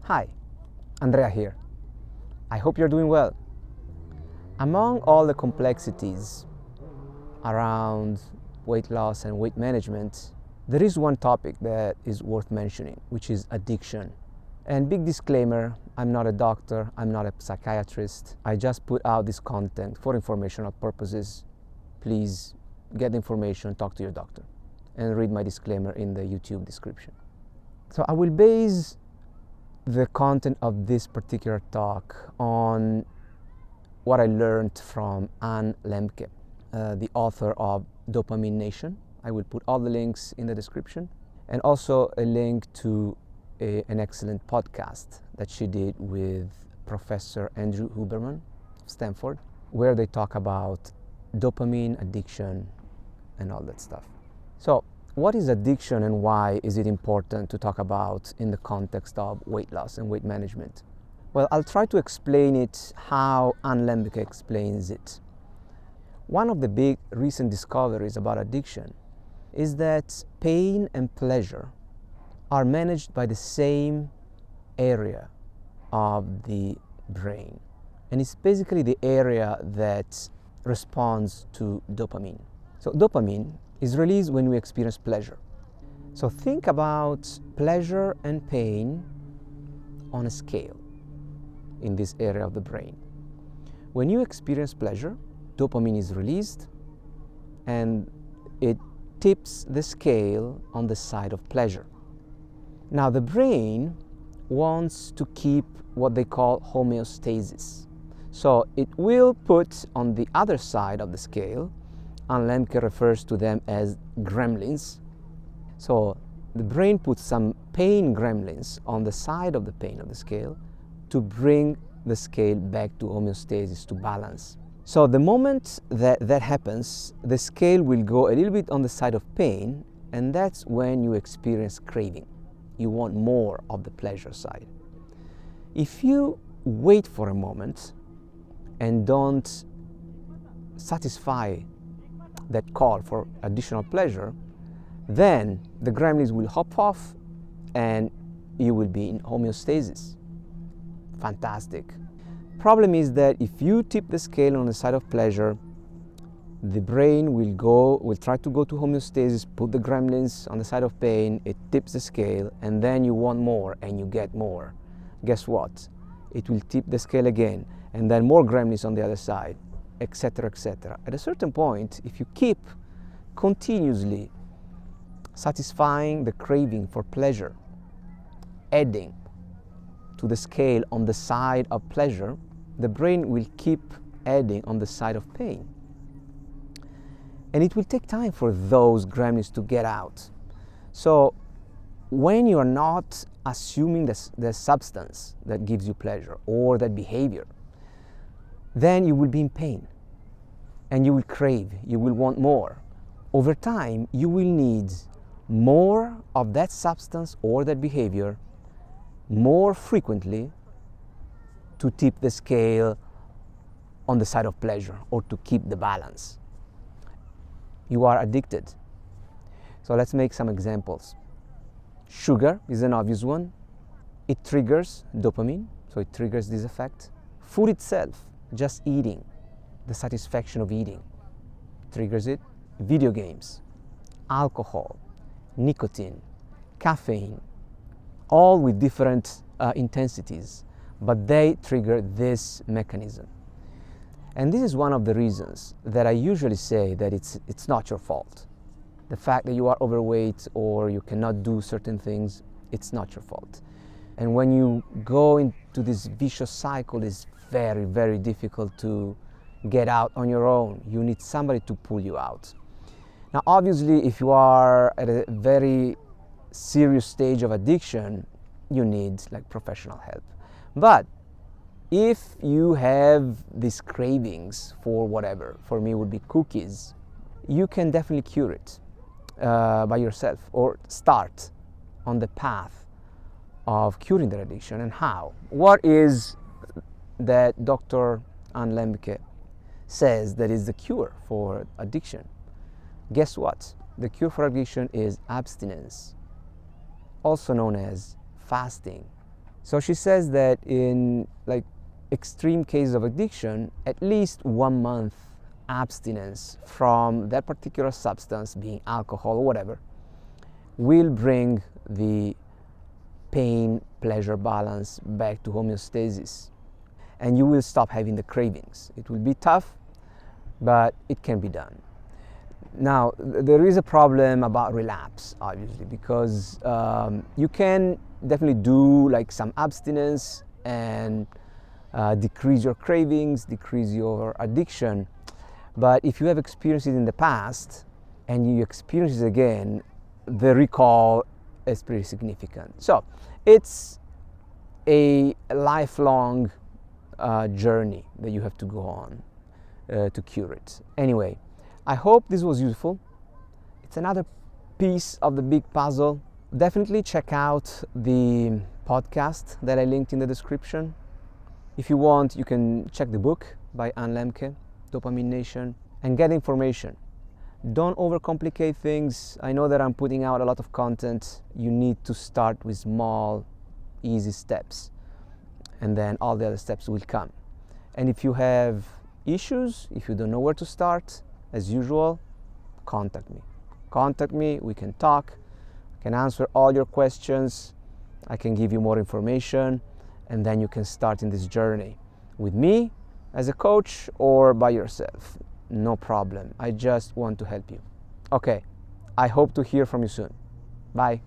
Hi, Andrea here. I hope you're doing well. Among all the complexities around weight loss and weight management, there is one topic that is worth mentioning, which is addiction. And big disclaimer, I'm not a doctor, I'm not a psychiatrist. I just put out this content for informational purposes. Please get the information, talk to your doctor, and read my disclaimer in the YouTube description. So I will base the content of this particular talk on what I learned from Anne Lemke, the author of Dopamine Nation. I will put all the links in the description, and also a link to an excellent podcast that she did with Professor Andrew Huberman of Stanford, where they talk about dopamine addiction and all that stuff. So, what is addiction and why is it important to talk about in the context of weight loss and weight management? Well, I'll try to explain it how Anne Lemke explains it. One of the big recent discoveries about addiction is that pain and pleasure are managed by the same area of the brain. And it's basically the area that responds to dopamine. So dopamine is released when we experience pleasure. So think about pleasure and pain on a scale in this area of the brain. When you experience pleasure, dopamine is released and it tips the scale on the side of pleasure. Now the brain wants to keep what they call homeostasis. So it will put on the other side of the scale, and Lemke refers to them as gremlins. So the brain puts some pain gremlins on the side of the pain of the scale to bring the scale back to homeostasis, to balance. So the moment that happens, the scale will go a little bit on the side of pain, and that's when you experience craving. You want more of the pleasure side. If you wait for a moment and don't satisfy that call for additional pleasure, then the gremlins will hop off and you will be in homeostasis. Fantastic. Problem is that if you tip the scale on the side of pleasure, the brain will try to go to homeostasis, put the gremlins on the side of pain, it tips the scale, and then you want more and you get more. Guess what? It will tip the scale again, and then more gremlins on the other side, etc., etc. At a certain point, if you keep continuously satisfying the craving for pleasure, adding to the scale on the side of pleasure, the brain will keep adding on the side of pain. And it will take time for those gremlins to get out. So when you are not assuming the substance that gives you pleasure or that behavior, then you will be in pain and you will crave, you will want more. Over time, you will need more of that substance or that behavior more frequently to tip the scale on the side of pleasure or to keep the balance. You are addicted. So let's make some examples. Sugar is an obvious one. It triggers dopamine, so it triggers this effect. Food itself, just eating, the satisfaction of eating, triggers it. Video games, alcohol, nicotine, caffeine, all with different intensities, but they trigger this mechanism. And this is one of the reasons that I usually say that it's not your fault. The fact that you are overweight or you cannot do certain things, it's not your fault. And when you go into this vicious cycle, it's very, very difficult to get out on your own. You need somebody to pull you out. Now, obviously, if you are at a very serious stage of addiction, you need like professional help. But if you have these cravings for whatever, for me it would be cookies, you can definitely cure it by yourself or start on the path of curing that addiction. And how? What is that Dr. Anne Lemke says that is the cure for addiction? Guess what? The cure for addiction is abstinence, also known as fasting So she says that in like extreme cases of addiction, at least 1 month abstinence from that particular substance, being alcohol or whatever, will bring the pain-pleasure balance back to homeostasis, and you will stop having the cravings. It will be tough, but it can be done. Now, there is a problem about relapse, obviously, because you can definitely do like some abstinence and decrease your cravings, decrease your addiction. But if you have experienced it in the past and you experience it again, the recall is pretty significant. So it's a lifelong journey that you have to go on to cure it. Anyway, I hope this was useful. It's another piece of the big puzzle. Definitely check out the podcast that I linked in the description. If you want, you can check the book by Ann Lemke, Dopamine Nation, and get information. Don't overcomplicate things. I know that I'm putting out a lot of content. You need to start with small, easy steps, and then all the other steps will come. And if you have issues, if you don't know where to start, as usual, contact me. Contact me, we can talk, I can answer all your questions, I can give you more information, and then you can start in this journey with me as a coach or by yourself. No problem. I just want to help you. Okay, I hope to hear from you soon. Bye.